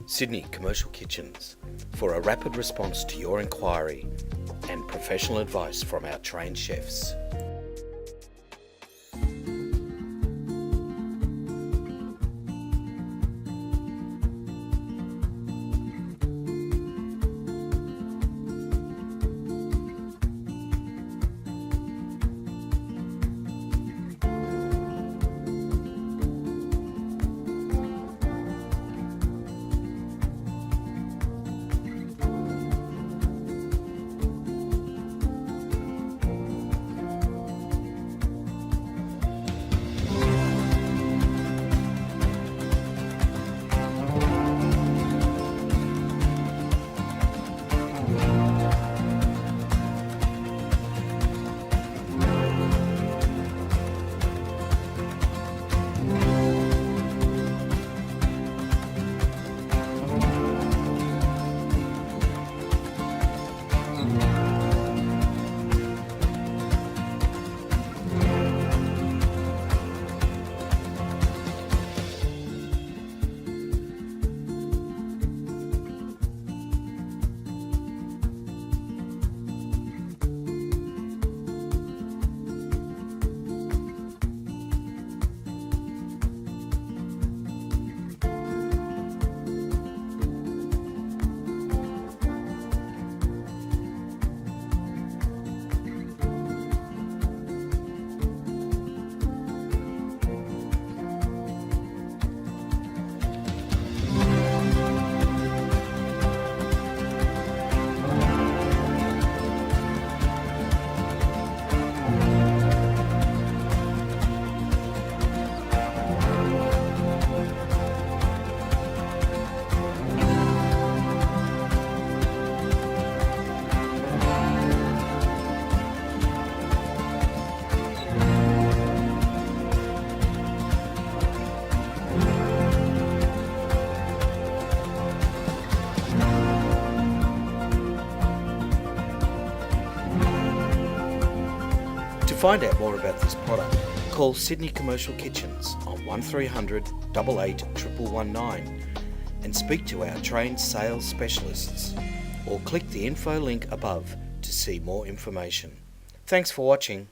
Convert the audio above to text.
Sydney Commercial Kitchens, for a rapid response to your inquiry and professional advice from our trained chefs. To find out more about this product, call Sydney Commercial Kitchens on 1300 88 1119 and speak to our trained sales specialists, or click the info link above to see more information. Thanks for watching.